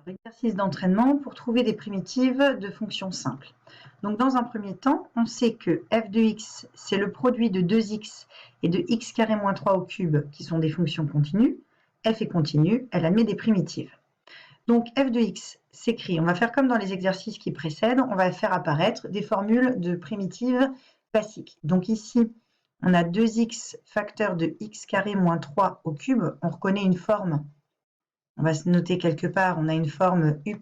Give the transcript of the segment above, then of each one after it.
Exercice d'entraînement pour trouver des primitives de fonctions simples. Donc dans un premier temps, on sait que f de x, c'est le produit de 2x et de x carré moins 3 au cube, qui sont des fonctions continues. F est continue, elle admet des primitives. Donc f de x s'écrit, on va faire comme dans les exercices qui précèdent, on va faire apparaître des formules de primitives classiques. Donc ici, on a 2x facteur de x carré moins 3 au cube, on reconnaît une forme. On va se noter quelque part, on a une forme u'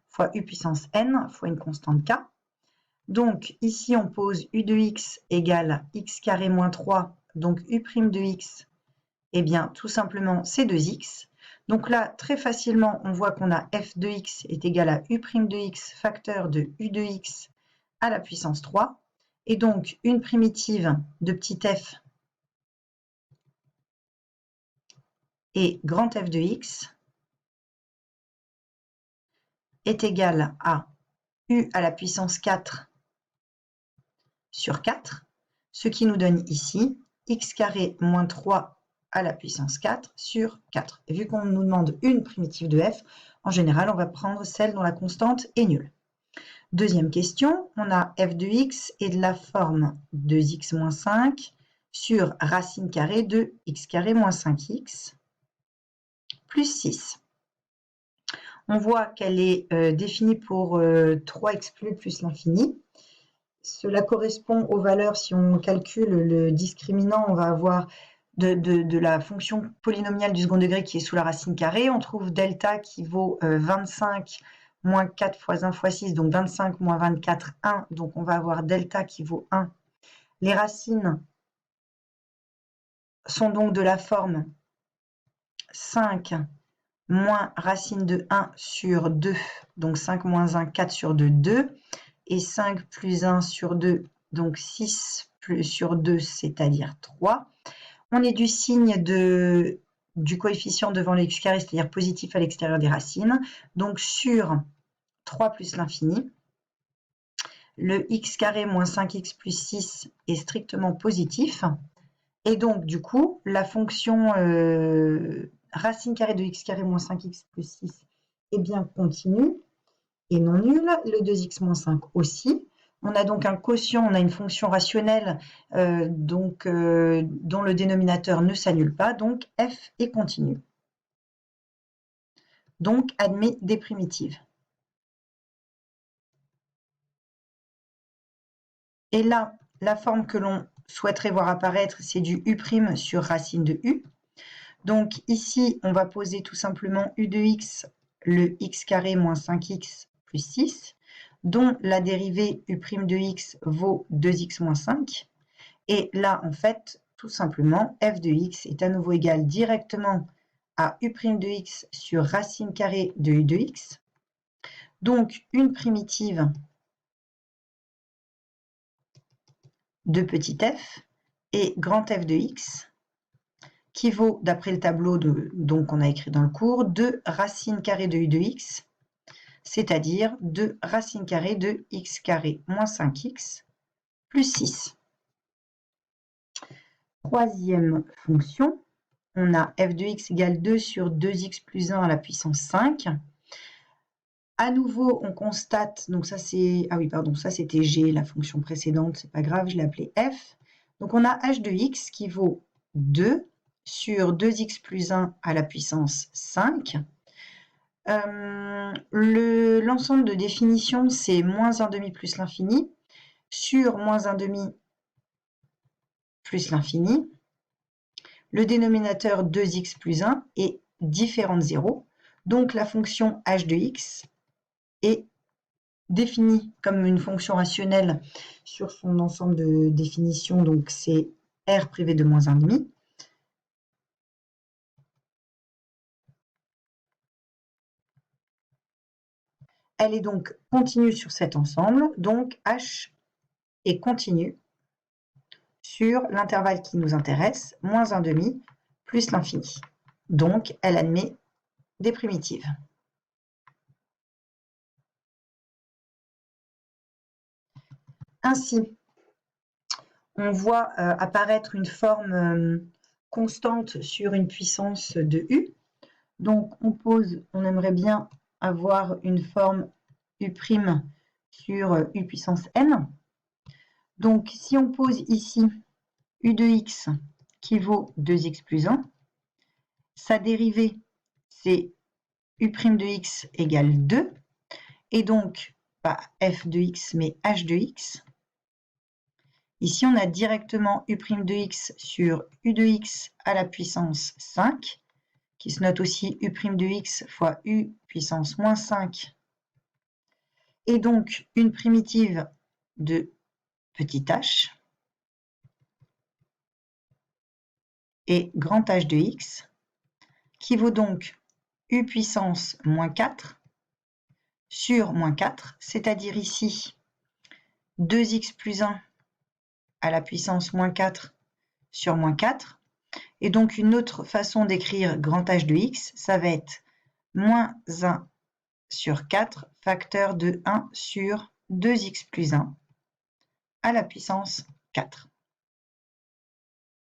fois u puissance n fois une constante k. Donc ici, on pose u de x égale x carré moins 3, donc u' de x, eh bien tout simplement c'est 2x. Donc là, très facilement, on voit qu'on a f de x est égal à u' de x facteur de u de x à la puissance 3. Et donc une primitive de petit f et grand f de x est égal à u à la puissance 4 sur 4, ce qui nous donne ici x carré moins 3 à la puissance 4 sur 4. Et vu qu'on nous demande une primitive de f, en général, on va prendre celle dont la constante est nulle. Deuxième question, on a f de x est de la forme 2x moins 5 sur racine carrée de x carré moins 5x plus 6. On voit qu'elle est définie pour 3x plus l'infini. Cela correspond aux valeurs, si on calcule le discriminant, on va avoir de la fonction polynomiale du second degré qui est sous la racine carrée. On trouve delta qui vaut 25 moins 4 fois 1 fois 6, donc 25 moins 24, 1. Donc on va avoir delta qui vaut 1. Les racines sont donc de la forme 5 moins racine de 1 sur 2, donc 5 moins 1, 4 sur 2, 2, et 5 plus 1 sur 2, donc 6 plus sur 2, c'est-à-dire 3. On est du signe du coefficient devant le x carré, c'est-à-dire positif à l'extérieur des racines, donc sur 3 plus l'infini, le x carré moins 5x plus 6 est strictement positif, et donc du coup, la fonction racine carrée de x carré moins 5x plus 6 est bien continue et non nulle, le 2x moins 5 aussi. On a donc un quotient, on a une fonction rationnelle dont le dénominateur ne s'annule pas, donc f est continue. Donc admet des primitives. Et là, la forme que l'on souhaiterait voir apparaître, c'est du u' sur racine de u. Donc ici, on va poser tout simplement u de x, le x carré moins 5x plus 6, dont la dérivée u' de x vaut 2x moins 5. Et là, en fait, tout simplement, f de x est à nouveau égal directement à u' de x sur racine carrée de u de x. Donc, une primitive de petit f et grand f de x qui vaut, d'après le tableau qu'on a écrit dans le cours, 2 racine carrée de u de x, c'est-à-dire 2 racine carrée de x carré moins 5x plus 6. Troisième fonction, on a f de x égale 2 sur 2x plus 1 à la puissance 5. À nouveau, on constate, donc ça c'est, ah oui pardon, ça c'était g, la fonction précédente, c'est pas grave, je l'ai appelée f. Donc on a h de x qui vaut 2 sur 2x plus 1 à la puissance 5. L'ensemble de définition, c'est moins 1 demi plus l'infini sur moins 1 demi plus l'infini. Le dénominateur 2x plus 1 est différent de 0. Donc la fonction h de x est définie comme une fonction rationnelle sur son ensemble de définition. Donc c'est r privé de moins 1 demi. Elle est donc continue sur cet ensemble, donc h est continue sur l'intervalle qui nous intéresse, moins 1 demi plus l'infini. Donc elle admet des primitives. Ainsi, on voit apparaître une forme constante sur une puissance de u. Donc on aimerait bien avoir une forme U' sur U puissance n. Donc, si on pose ici U de x qui vaut 2x plus 1, sa dérivée, c'est U' de x égale 2. Et donc, pas f de x, mais h de x. Ici, on a directement U' de x sur U de x à la puissance 5, qui se note aussi U' de x fois U puissance moins 5. Et donc, une primitive de petit h et grand H de x, qui vaut donc U puissance moins 4 sur moins 4, c'est-à-dire ici 2x plus 1 à la puissance moins 4 sur moins 4. Et donc, une autre façon d'écrire grand H de x, ça va être moins 1 sur 4, facteur de 1 sur 2x plus 1 à la puissance 4.